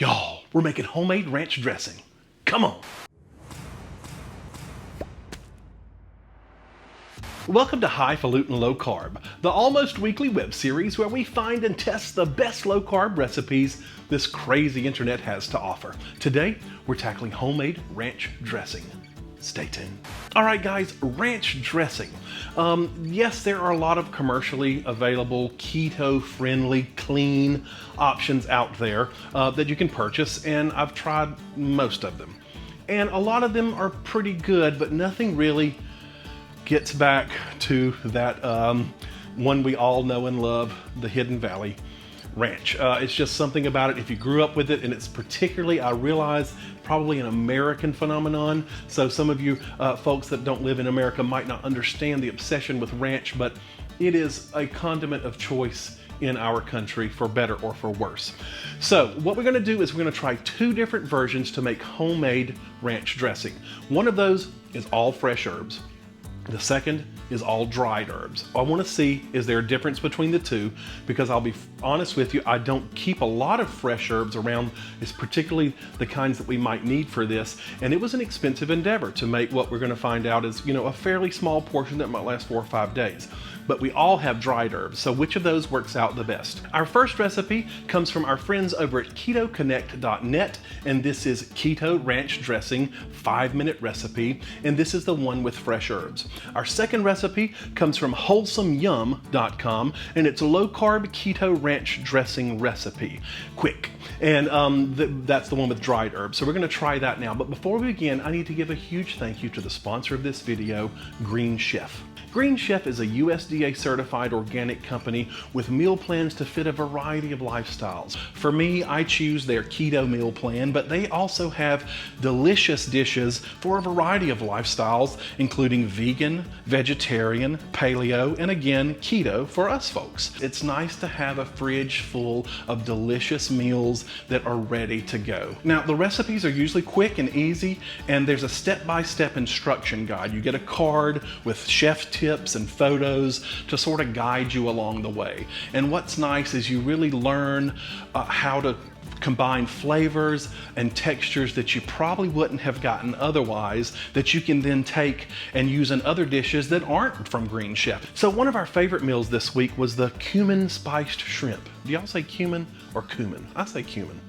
Y'all, we're making homemade ranch dressing. Come on. Welcome to Highfalutin Low Carb, the almost weekly web series where we find and test the best low carb recipes this crazy internet has to offer. Today, we're tackling homemade ranch dressing. Stay tuned. All right, guys, ranch dressing. Yes, there are a lot of commercially available, keto-friendly, clean options out there that you can purchase, and I've tried most of them. And a lot of them are pretty good, but nothing really gets back to that one we all know and love, the Hidden Valley ranch. It's just something about it. If you grew up with it, and it's particularly, I realize, probably an American phenomenon. So some of you folks that don't live in America might not understand the obsession with ranch, but it is a condiment of choice in our country, for better or for worse. So what we're gonna do is we're gonna try two different versions to make homemade ranch dressing. One of those is all fresh herbs. The second is all dried herbs. I want to see, is there a difference between the two? Because I'll be honest with you, I don't keep a lot of fresh herbs around. It's particularly the kinds that we might need for this. And it was an expensive endeavor to make what we're going to find out is, a fairly small portion that might last 4 or 5 days. But we all have dried herbs, so which of those works out the best? Our first recipe comes from our friends over at KetoConnect.net, and this is Keto Ranch Dressing 5-minute recipe, and this is the one with fresh herbs. Our second recipe comes from WholesomeYum.com, and it's a low-carb keto ranch dressing recipe. Quick. And that's the one with dried herbs. So we're gonna try that now. But before we begin, I need to give a huge thank you to the sponsor of this video, Green Chef. Green Chef is a USDA certified organic company with meal plans to fit a variety of lifestyles. For me, I choose their keto meal plan, but they also have delicious dishes for a variety of lifestyles, including vegan, vegetarian, paleo, and again, keto for us folks. It's nice to have a fridge full of delicious meals that are ready to go. Now, the recipes are usually quick and easy, and there's a step-by-step instruction guide. You get a card with chef tips and photos to sort of guide you along the way. And what's nice is you really learn how to combine flavors and textures that you probably wouldn't have gotten otherwise, that you can then take and use in other dishes that aren't from Green Chef. So one of our favorite meals this week was the cumin spiced shrimp. Do y'all say cumin or cumin? I say cumin.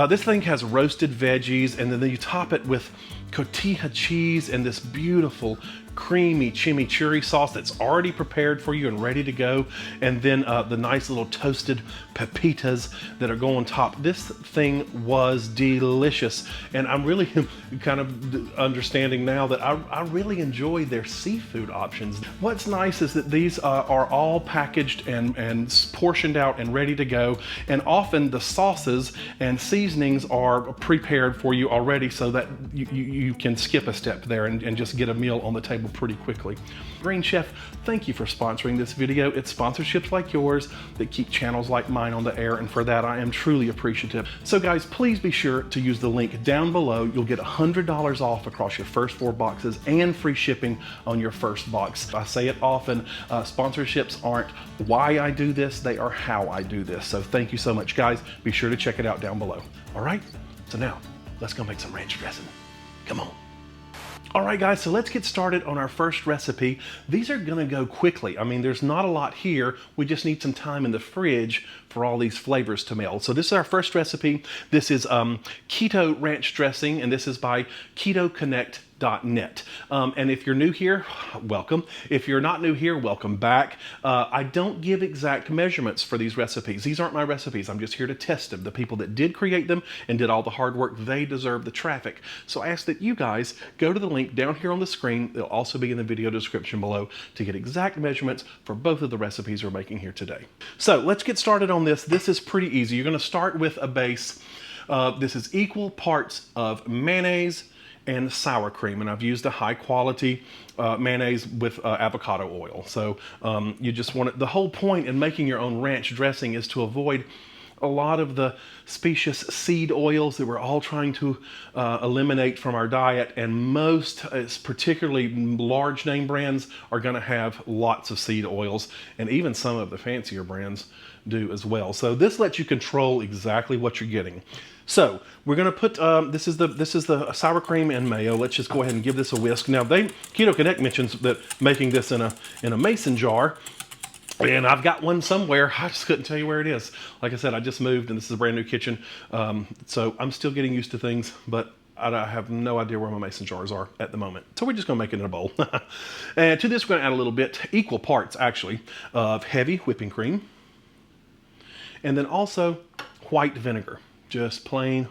This thing has roasted veggies, and then you top it with cotija cheese and this beautiful creamy chimichurri sauce that's already prepared for you and ready to go, and then the nice little toasted pepitas that are going on top. This thing was delicious, and I'm really kind of understanding now that I really enjoy their seafood options. What's nice is that these are all packaged and portioned out and ready to go, and often the sauces and seasonings are prepared for you already so that you can skip a step there and just get a meal on the table pretty quickly. Green Chef, thank you for sponsoring this video. It's sponsorships like yours that keep channels like mine on the air, and for that I am truly appreciative. So guys, please be sure to use the link down below. You'll get $100 off across your first 4 boxes and free shipping on your first box. I say it often, sponsorships aren't why I do this, they are how I do this. So thank you so much, guys. Be sure to check it out down below. All right, so now let's go make some ranch dressing. Come on. All right, guys, so let's get started on our first recipe. These are gonna go quickly. I mean, there's not a lot here. We just need some time in the fridge for all these flavors to meld. So this is our first recipe. This is keto ranch dressing, and this is by KetoConnect.net. And if you're new here, welcome. If you're not new here, welcome back. I don't give exact measurements for these recipes. These aren't my recipes. I'm just here to test them. The people that did create them and did all the hard work, they deserve the traffic. So I ask that you guys go to the link down here on the screen. It'll also be in the video description below to get exact measurements for both of the recipes we're making here today. So let's get started on this. This is pretty easy. You're gonna start with a base. This is equal parts of mayonnaise and sour cream, and I've used a high quality mayonnaise with avocado oil. So you just want it. The whole point in making your own ranch dressing is to avoid a lot of the specious seed oils that we're all trying to eliminate from our diet, and most, particularly large name brands, are going to have lots of seed oils, and even some of the fancier brands do as well. So this lets you control exactly what you're getting. So we're going to put, this is the sour cream and mayo. Let's just go ahead and give this a whisk. Now Keto Connect mentions that making this in a mason jar, and I've got one somewhere. I just couldn't tell you where it is. Like I said, I just moved and this is a brand new kitchen. So I'm still getting used to things, but I have no idea where my mason jars are at the moment. So we're just gonna make it in a bowl. And to this, we're gonna add a little bit, equal parts actually, of heavy whipping cream. And then also white vinegar, just plain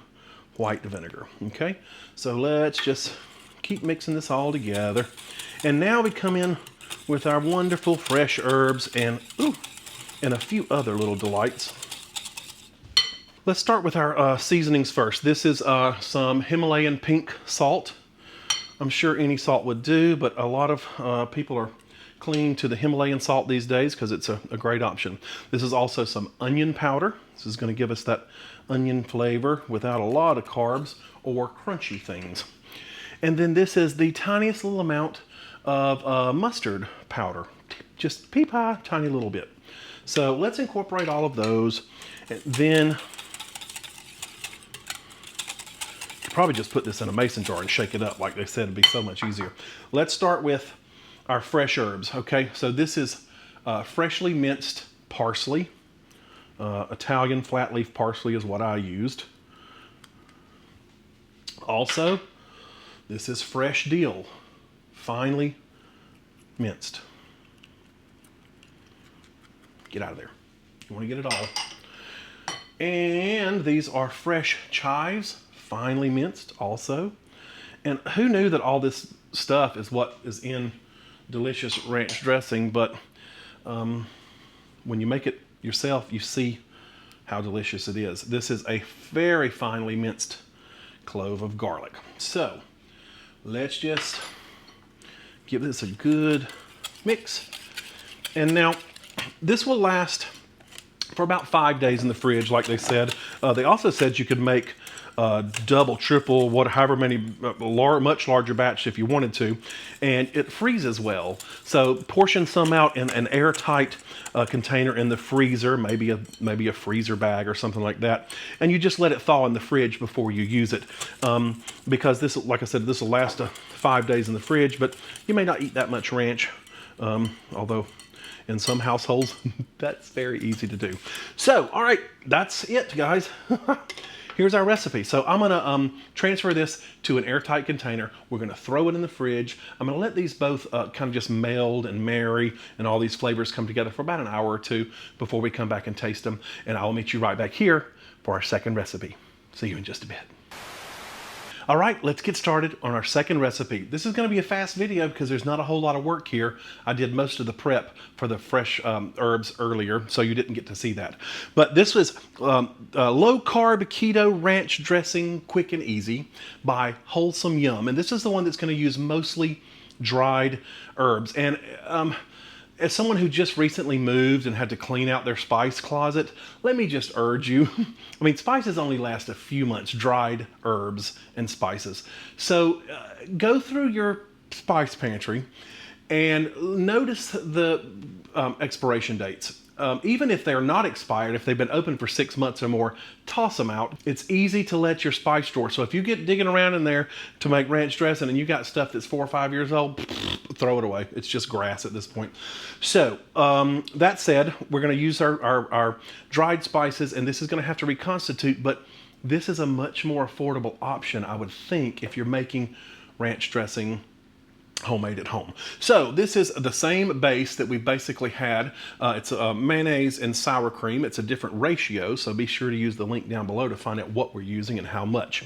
white vinegar, okay? So let's just keep mixing this all together. And now we come in with our wonderful fresh herbs and a few other little delights. Let's start with our seasonings first. This is some Himalayan pink salt. I'm sure any salt would do, but a lot of people are clinging to the Himalayan salt these days because it's a great option. This is also some onion powder. This is going to give us that onion flavor without a lot of carbs or crunchy things. And then this is the tiniest little amount of mustard powder, just pea-pie, tiny little bit. So let's incorporate all of those. And then probably just put this in a mason jar and shake it up like they said. It'd be so much easier. Let's start with our fresh herbs, okay? So this is freshly minced parsley. Italian flat leaf parsley is what I used. Also, this is fresh dill, finely minced. Get out of there. You want to get it all. And these are fresh chives, finely minced also. And who knew that all this stuff is what is in delicious ranch dressing, but when you make it yourself, you see how delicious it is. This is a very finely minced clove of garlic. So let's just give this a good mix. And now this will last for about 5 days in the fridge, like they said. They also said you could make double, triple, however many, much larger batch if you wanted to, and it freezes well. So portion some out in an airtight container in the freezer, maybe a freezer bag or something like that, and you just let it thaw in the fridge before you use it, because this, like I said, this will last 5 days in the fridge, but you may not eat that much ranch, although in some households that's very easy to do. So, all right, that's it, guys. Here's our recipe. So I'm gonna transfer this to an airtight container. We're gonna throw it in the fridge. I'm gonna let these both kind of just meld and marry and all these flavors come together for about an hour or two before we come back and taste them. And I'll meet you right back here for our second recipe. See you in just a bit. All right, let's get started on our second recipe. This is going to be a fast video because there's not a whole lot of work here. I did most of the prep for the fresh herbs earlier, so you didn't get to see that. But this was low-carb keto ranch dressing, quick and easy, by Wholesome Yum. And this is the one that's going to use mostly dried herbs. And as someone who just recently moved and had to clean out their spice closet, let me just urge you. I mean, spices only last a few months, dried herbs and spices. So go through your spice pantry and notice the expiration dates. Even if they're not expired, if they've been open for 6 months or more, toss them out. It's easy to let your spice drawer. So if you get digging around in there to make ranch dressing and you got stuff that's 4 or 5 years old, throw it away. It's just grass at this point. So that said, we're going to use our dried spices, and this is going to have to reconstitute, but this is a much more affordable option, I would think, if you're making ranch dressing homemade at home. So this is the same base that we basically had. It's mayonnaise and sour cream. It's a different ratio, so be sure to use the link down below to find out what we're using and how much.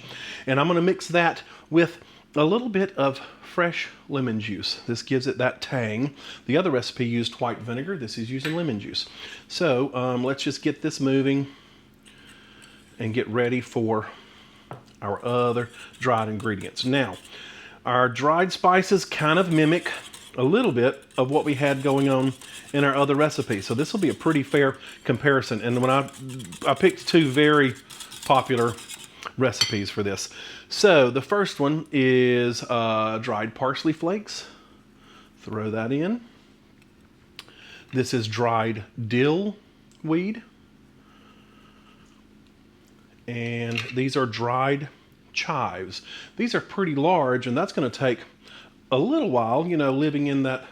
And I'm going to mix that with a little bit of fresh lemon juice. This gives it that tang. The other recipe used white vinegar. This is using lemon juice. So let's just get this moving and get ready for our other dried ingredients. Now, our dried spices kind of mimic a little bit of what we had going on in our other recipes. So this will be a pretty fair comparison. And when I picked 2 very popular recipes for this. So the first one is dried parsley flakes. Throw that in. This is dried dill weed. And these are dried chives. These are pretty large, and that's going to take a little while, you know, living in that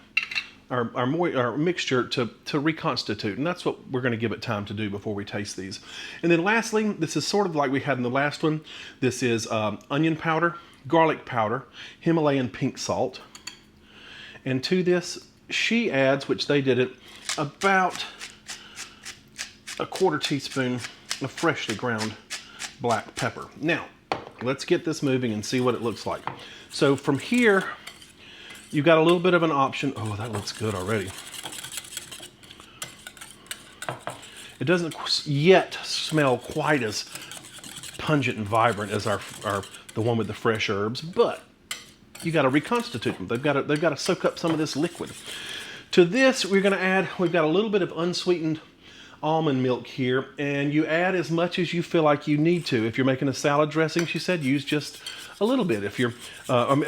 our mixture to reconstitute, and that's what we're going to give it time to do before we taste these. And then lastly, this is sort of like we had in the last one. This is onion powder, garlic powder, Himalayan pink salt, and to this she adds, which they did it, about a quarter teaspoon of freshly ground black pepper. Now, let's get this moving and see what it looks like. So from here, you've got a little bit of an option. Oh, that looks good already. It doesn't yet smell quite as pungent and vibrant as the one with the fresh herbs, but you got to reconstitute them. They've got to soak up some of this liquid. To this, we've got a little bit of unsweetened almond milk here, and you add as much as you feel like you need to. If you're making a salad dressing, she said, use just a little bit. If you're,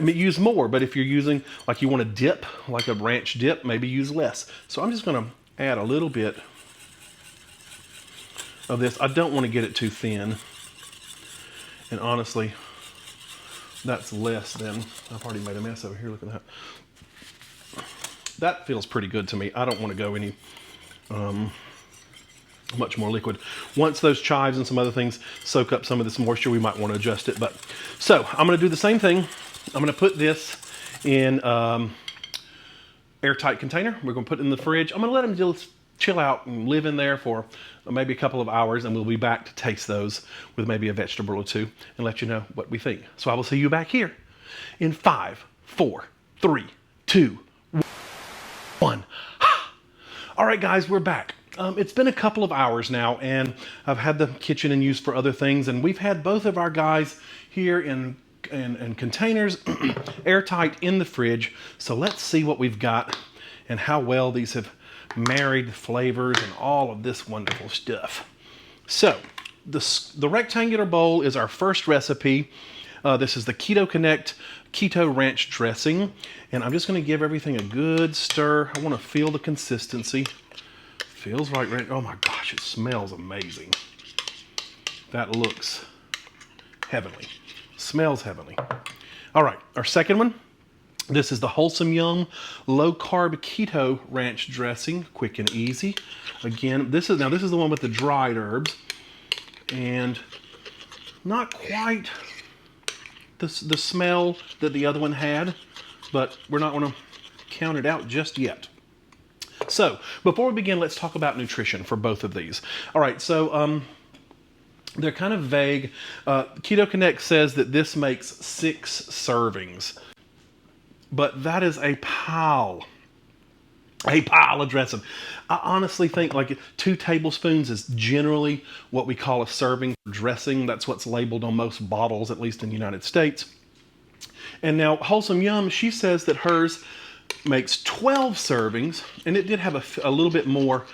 use more, but if you're using, like you want to dip, like a ranch dip, maybe use less. So I'm just going to add a little bit of this. I don't want to get it too thin. And honestly, that's less than, I've already made a mess over here, look at that. That feels pretty good to me. I don't want to go any much more liquid. Once those chives and some other things soak up some of this moisture, we might want to adjust it. But so I'm going to do the same thing. I'm going to put this in airtight container. We're going to put it in the fridge. I'm going to let them just chill out and live in there for maybe a couple of hours, and we'll be back to taste those with maybe a vegetable or two and let you know what we think. So I will see you back here in 5, 4, 3, 2, 1. All right, guys, we're back. It's been a couple of hours now, and I've had the kitchen in use for other things, and we've had both of our guys here in containers, airtight in the fridge. So let's see what we've got and how well these have married flavors and all of this wonderful stuff. So the rectangular bowl is our first recipe. This is the Keto Connect Keto Ranch Dressing, and I'm just going to give everything a good stir. I want to feel the consistency. Feels like, oh my gosh, it smells amazing. That looks heavenly. Smells heavenly. All right, our second one. This is the Wholesome Yum Low Carb Keto Ranch Dressing, quick and easy. Again, this is the one with the dried herbs, and not quite the smell that the other one had, but we're not going to count it out just yet. So, before we begin, let's talk about nutrition for both of these. All right, so they're kind of vague. Keto Connect says that this makes 6 servings, but that is a pile of dressing. I honestly think like 2 tablespoons is generally what we call a serving for dressing. That's what's labeled on most bottles, at least in the United States. And now Wholesome Yum, she says that hers makes 12 servings, and it did have a little bit more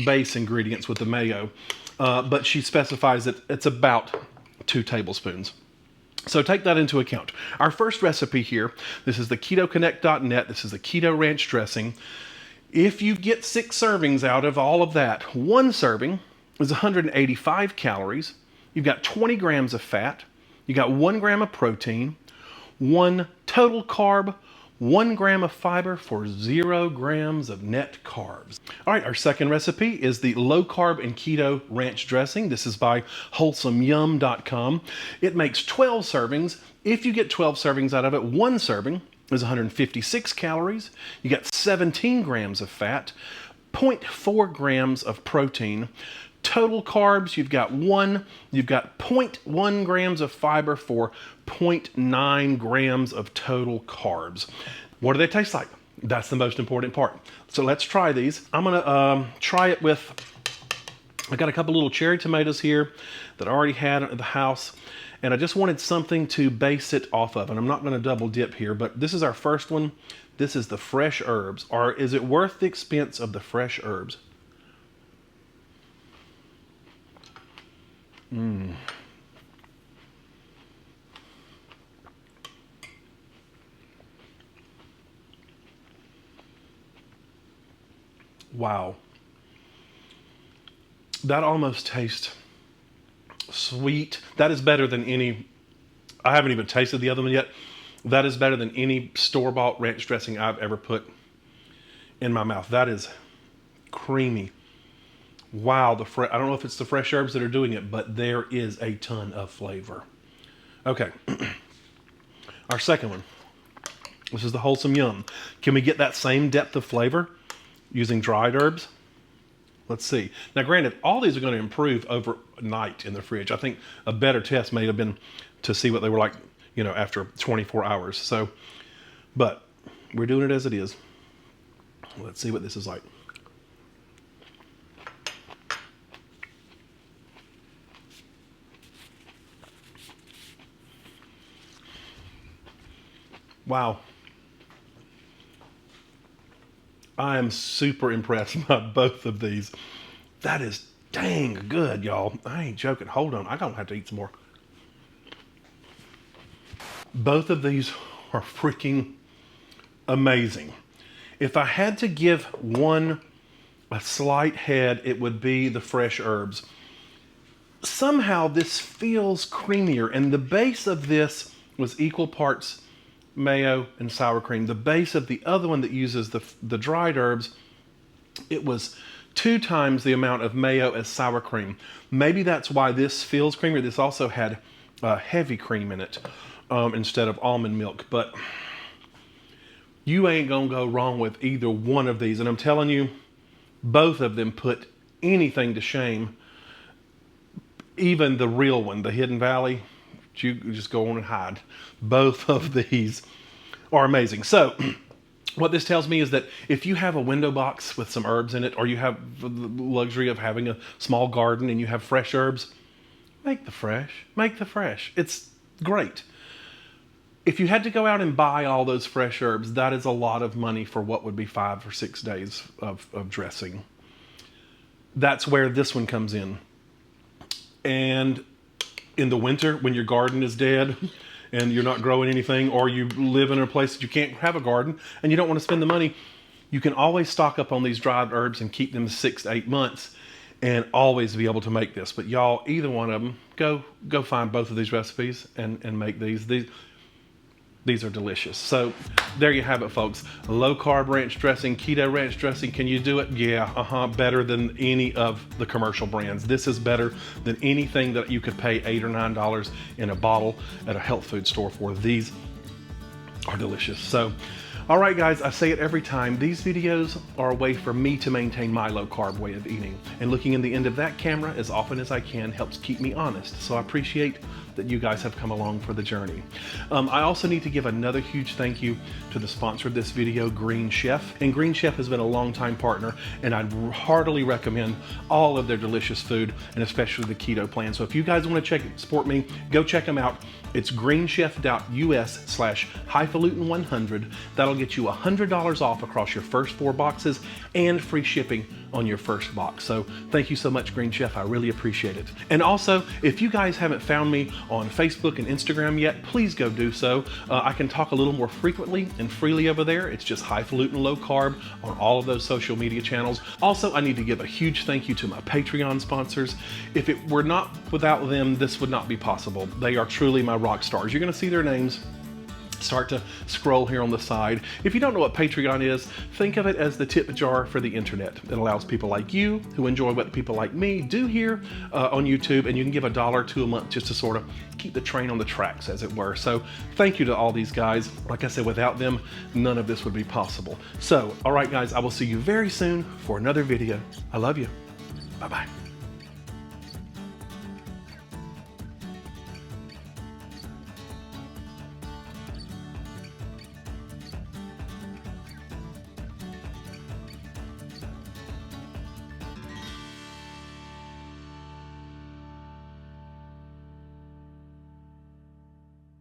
base ingredients with the mayo, but she specifies that it's about 2 tablespoons. So take that into account. Our first recipe here, this is the ketoconnect.net. This is the Keto Ranch Dressing. If you get 6 servings out of all of that, 1 serving is 185 calories. You've got 20 grams of fat. You got 1 gram of protein, 1 total carb, 1 gram of fiber for 0 grams of net carbs. All right, our second recipe is the Low Carb and Keto Ranch Dressing. This is by WholesomeYum.com. It makes 12 servings. If you get 12 servings out of it, 1 serving is 156 calories. You got 17 grams of fat, 0.4 grams of protein. Total carbs, you've got 0.1 grams of fiber for 0.9 grams of total carbs. What do they taste like? That's the most important part. So let's try these. I'm gonna try it with, I got a couple little cherry tomatoes here that I already had at the house, and I just wanted something to base it off of, and I'm not gonna double dip here, but this is our first one. This is the fresh herbs. Is it worth the expense of the fresh herbs? Wow. That almost tastes sweet. That is better than any, I haven't even tasted the other one yet. That is better than any store-bought ranch dressing I've ever put in my mouth. That is creamy. Wow, I don't know if it's the fresh herbs that are doing it, but there is a ton of flavor. Okay, our second one. This is the Wholesome Yum. Can we get that same depth of flavor using dried herbs? Let's see. Now, granted, all these are going to improve overnight in the fridge. I think a better test may have been to see what they were like, you know, after 24 hours. So, but we're doing it as it is. Let's see what this is like. Wow. I am super impressed by both of these. That is dang good, y'all. I ain't joking. Hold on. I don't have to eat some more. Both of these are freaking amazing. If I had to give one a slight head, it would be the fresh herbs. Somehow this feels creamier, and the base of this was equal parts mayo and sour cream. The base of the other one that uses the dried herbs, it was 2 times the amount of mayo as sour cream. Maybe that's why this feels creamier. This also had heavy cream in it instead of almond milk. But you ain't gonna go wrong with either one of these. And I'm telling you, both of them put anything to shame. Even the real one, the Hidden Valley, you just go on and hide. Both of these are amazing. So what this tells me is that if you have a window box with some herbs in it, or you have the luxury of having a small garden and you have fresh herbs, make the fresh. Make the fresh. It's great. If you had to go out and buy all those fresh herbs, that is a lot of money for what would be 5 or 6 days of dressing. That's where this one comes in. And in the winter, when your garden is dead and you're not growing anything, or you live in a place that you can't have a garden and you don't want to spend the money, you can always stock up on these dried herbs and keep them 6 to 8 months and always be able to make this. But y'all, either one of them, go find both of these recipes and make these. These are delicious. So there you have it, folks. Low carb ranch dressing, keto ranch dressing. Can you do it? Yeah, better than any of the commercial brands. This is better than anything that you could pay $8 or $9 in a bottle at a health food store for. These are delicious. So, all right, guys, I say it every time. These videos are a way for me to maintain my low carb way of eating. And looking in the end of that camera as often as I can helps keep me honest. So I appreciate that you guys have come along for the journey. I also need to give another huge thank you to the sponsor of this video, Green Chef. And Green Chef has been a longtime partner, and I'd heartily recommend all of their delicious food, and especially the keto plan. So if you guys want to support me, go check them out. It's greenchef.us/highfalutin100. That'll get you $100 off across your first 4 boxes and free shipping on your first box. So thank you so much, Green Chef. I really appreciate it. And also, if you guys haven't found me on Facebook and Instagram yet, please go do so. I can talk a little more frequently and freely over there. It's just Highfalutin Low Carb on all of those social media channels. Also, I need to give a huge thank you to my Patreon sponsors. If it were not without them, this would not be possible. They are truly my rock stars. You're going to see their names start to scroll here on the side. If you don't know what Patreon is, think of it as the tip jar for the internet. It allows people like you who enjoy what people like me do here on YouTube, and you can give $1 or $2 a month just to sort of keep the train on the tracks, as it were. So thank you to all these guys. Like I said, without them, none of this would be possible. So, all right, guys, I will see you very soon for another video. I love you. Bye-bye.